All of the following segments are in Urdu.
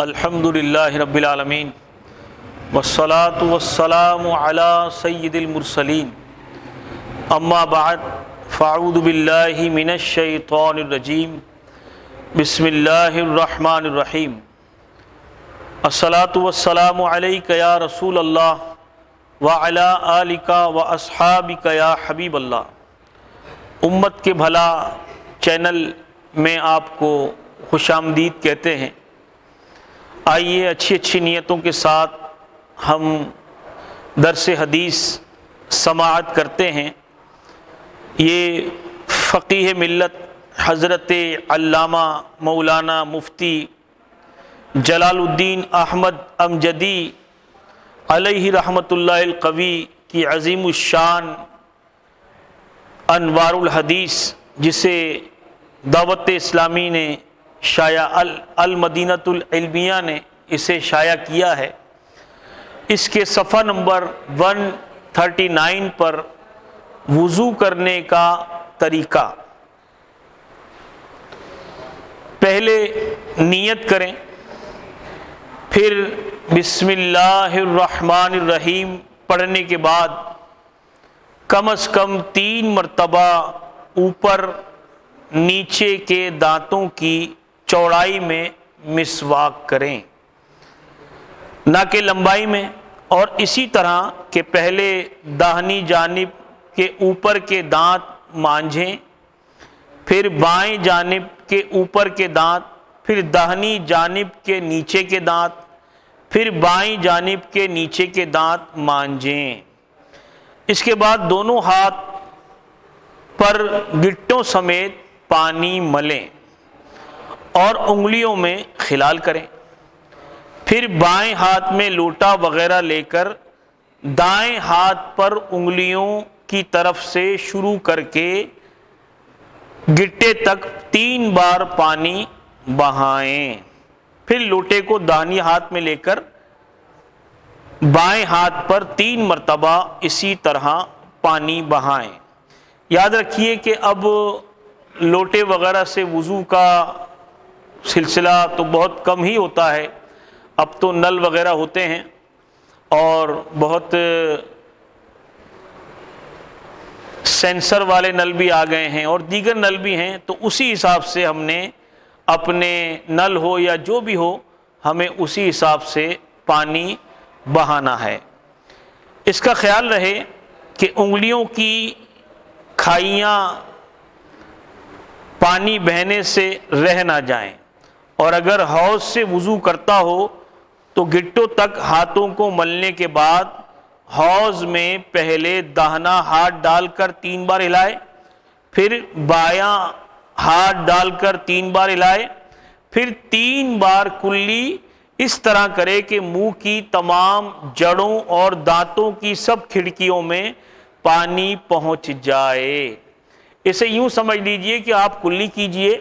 الحمد للہ رب العالمین والصلاة والسلام علی سید المرسلین اما بعد فاعوذ باللہ من الشیطان الرجیم بسم اللہ الرحمن الرحیم الصلاة والسلام علیک یا رسول اللہ وعلی آلک واصحابک یا حبیب اللہ۔ امت کے بھلا چینل میں آپ کو خوش آمدید کہتے ہیں۔ آئیے اچھی نیتوں کے ساتھ ہم درس حدیث سماعت کرتے ہیں۔ یہ فقیہ ملت حضرت علامہ مولانا مفتی جلال الدین احمد امجدی علیہ رحمۃ اللہ القوی کی عظیم الشان انوار الحدیث، جسے دعوت اسلامی نے شائع المدینۃ العلمیہ نے اسے شائع کیا ہے، اس کے صفحہ نمبر 139 پر وضو کرنے کا طریقہ۔ پہلے نیت کریں، پھر بسم اللہ الرحمن الرحیم پڑھنے کے بعد کم از کم 3 مرتبہ اوپر نیچے کے دانتوں کی چوڑائی میں مسواک کریں، نہ کہ لمبائی میں، اور اسی طرح کہ پہلے داہنی جانب کے اوپر کے دانت مانجھیں، پھر بائیں جانب کے اوپر کے دانت، پھر داہنی جانب کے نیچے کے دانت، پھر بائیں جانب کے نیچے کے دانت مانجھیں۔ اس کے بعد دونوں ہاتھ پر گٹوں سمیت پانی ملیں اور انگلیوں میں خلال کریں، پھر بائیں ہاتھ میں لوٹا وغیرہ لے کر دائیں ہاتھ پر انگلیوں کی طرف سے شروع کر کے گٹے تک 3 بار پانی بہائیں، پھر لوٹے کو داہنی ہاتھ میں لے کر بائیں ہاتھ پر 3 مرتبہ اسی طرح پانی بہائیں۔ یاد رکھیے کہ اب لوٹے وغیرہ سے وضو کا سلسلہ تو بہت کم ہی ہوتا ہے، اب تو نل وغیرہ ہوتے ہیں اور بہت سینسر والے نل بھی آ گئے ہیں اور دیگر نل بھی ہیں، تو اسی حساب سے ہم نے اپنے نل ہو یا جو بھی ہو، ہمیں اسی حساب سے پانی بہانا ہے۔ اس کا خیال رہے کہ انگلیوں کی کھائیاں پانی بہنے سے رہ نہ جائیں، اور اگر حوض سے وضو کرتا ہو تو گٹوں تک ہاتھوں کو ملنے کے بعد حوض میں پہلے داہنا ہاتھ ڈال کر 3 بار ہلائے، پھر بایاں ہاتھ ڈال کر 3 بار ہلائے، پھر 3 بار کلی اس طرح کرے کہ منہ کی تمام جڑوں اور دانتوں کی سب کھڑکیوں میں پانی پہنچ جائے۔ اسے یوں سمجھ لیجئے کہ آپ کلی کیجئے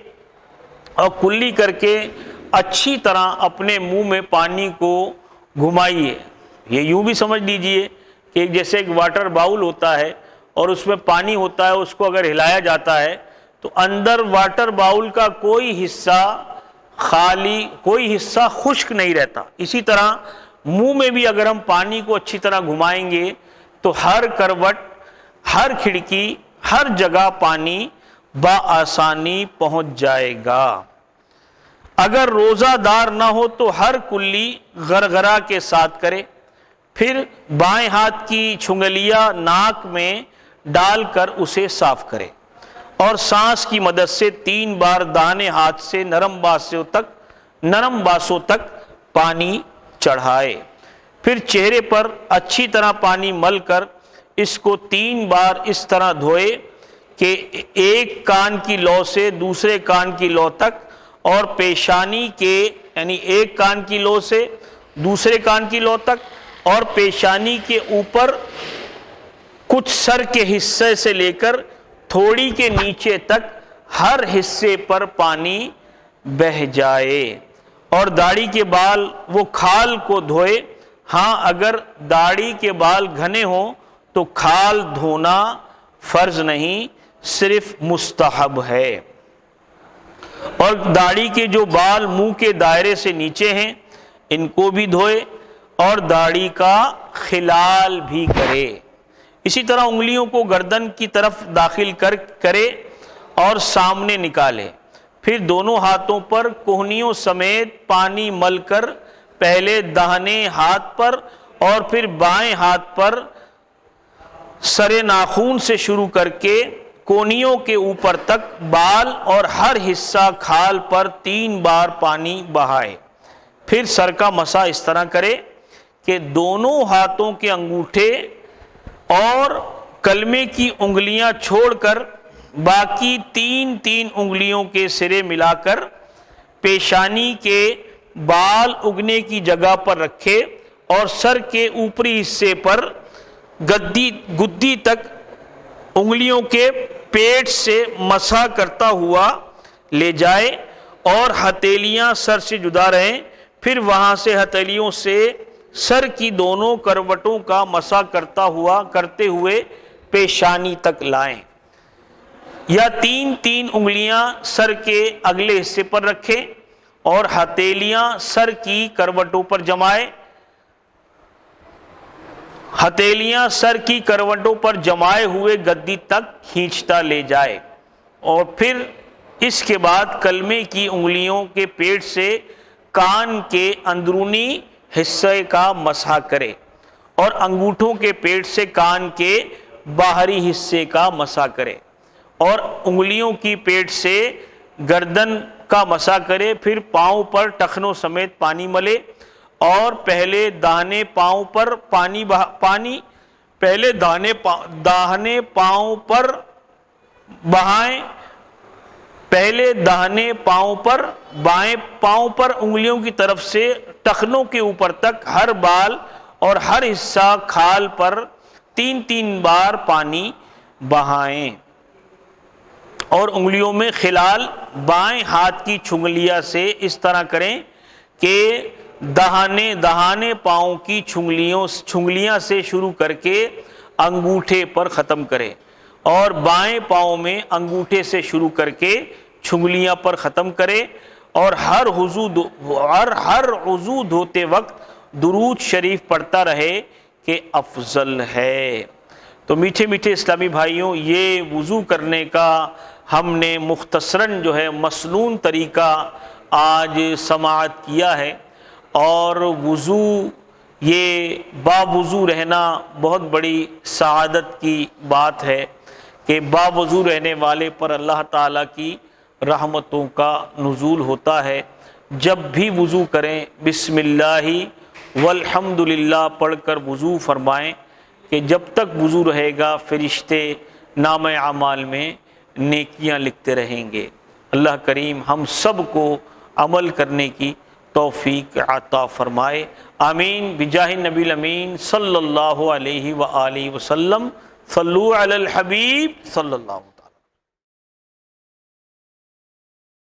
اور کلی کر کے اچھی طرح اپنے منہ میں پانی کو گھمائیے۔ یہ یوں بھی سمجھ لیجئے کہ جیسے ایک واٹر باؤل ہوتا ہے اور اس میں پانی ہوتا ہے، اس کو اگر ہلایا جاتا ہے تو اندر واٹر باؤل کا کوئی حصہ خالی، کوئی حصہ خشک نہیں رہتا۔ اسی طرح منہ میں بھی اگر ہم پانی کو اچھی طرح گھمائیں گے تو ہر کروٹ، ہر کھڑکی، ہر جگہ پانی بآسانی پہنچ جائے گا۔ اگر روزہ دار نہ ہو تو ہر کلی غرغرہ کے ساتھ کرے، پھر بائیں ہاتھ کی چھنگلیاں ناک میں ڈال کر اسے صاف کرے اور سانس کی مدد سے 3 بار داہنے ہاتھ سے نرم باسوں تک پانی چڑھائے، پھر چہرے پر اچھی طرح پانی مل کر اس کو 3 بار اس طرح دھوئے کہ ایک کان کی لو سے دوسرے کان کی لو تک، اور پیشانی کے یعنی ایک کان کی لو سے دوسرے کان کی لو تک، اور پیشانی کے اوپر کچھ سر کے حصے سے لے کر تھوڑی کے نیچے تک ہر حصے پر پانی بہہ جائے، اور داڑھی کے بال وہ کھال کو دھوئے۔ ہاں اگر داڑھی کے بال گھنے ہوں تو کھال دھونا فرض نہیں، صرف مستحب ہے۔ اور داڑھی کے جو بال منہ کے دائرے سے نیچے ہیں ان کو بھی دھوئے اور داڑھی کا خلال بھی کرے۔ اسی طرح انگلیوں کو گردن کی طرف داخل کرے اور سامنے نکالے، پھر دونوں ہاتھوں پر کوہنیوں سمیت پانی مل کر پہلے داہنے ہاتھ پر اور پھر بائیں ہاتھ پر سرے ناخون سے شروع کر کے کونیوں کے اوپر تک بال اور ہر حصہ کھال پر 3 بار پانی بہائے۔ پھر سر کا مسح اس طرح کرے کہ دونوں ہاتھوں کے انگوٹھے اور کلمے کی انگلیاں چھوڑ کر باقی 3 انگلیوں کے سرے ملا کر پیشانی کے بال اگنے کی جگہ پر رکھے اور سر کے اوپری حصے پر گدی تک انگلیوں کے پیٹ سے مسح کرتا ہوا لے جائے اور ہتھیلیاں سر سے جدا رہیں، پھر وہاں سے ہتھیلیوں سے سر کی دونوں کروٹوں کا مسح کرتے ہوئے پیشانی تک لائیں، یا 3 انگلیاں سر کے اگلے حصے پر رکھیں اور ہتھیلیاں سر کی کروٹوں پر جمائے، ہتھیلیاں سر کی کروٹوں پر جمائے ہوئے گدی تک کھینچتا لے جائے، اور پھر اس کے بعد کلمے کی انگلیوں کے پیٹ سے کان کے اندرونی حصے کا مسح کرے اور انگوٹھوں کے پیٹ سے کان کے باہری حصے کا مسح کرے اور انگلیوں کی پیٹ سے گردن کا مسح کرے، پھر پاؤں پر ٹخنوں سمیت پانی ملے اور پہلے داہنے پاؤں پر داہنے پاؤں پر بائیں پاؤں پر انگلیوں کی طرف سے ٹخنوں کے اوپر تک ہر بال اور ہر حصہ کھال پر 3 بار پانی بہائیں، اور انگلیوں میں خلال بائیں ہاتھ کی چھنگلیاں سے اس طرح کریں کہ دہانے پاؤں کی چھنگلیاں سے شروع کر کے انگوٹھے پر ختم کرے، اور بائیں پاؤں میں انگوٹھے سے شروع کر کے چھنگلیاں پر ختم کرے، اور ہر عضو دھوتے وقت درود شریف پڑھتا رہے کہ افضل ہے۔ تو میٹھے میٹھے اسلامی بھائیوں، یہ وضو کرنے کا ہم نے مختصراً جو ہے مسنون طریقہ آج سماعت کیا ہے، اور وضو یہ باوضو رہنا بہت بڑی سعادت کی بات ہے کہ باوضو رہنے والے پر اللہ تعالیٰ کی رحمتوں کا نزول ہوتا ہے۔ جب بھی وضو کریں بسم اللہ والحمدللہ پڑھ کر وضو فرمائیں کہ جب تک وضو رہے گا فرشتے نامہ اعمال میں نیکیاں لکھتے رہیں گے۔ اللہ کریم ہم سب کو عمل کرنے کی توفیق عطا فرمائے، آمین بجاہ النبی الامین صلی اللہ علیہ وآلہ وسلم۔ صلو علی الحبیب صلی اللہ علیہ وسلم۔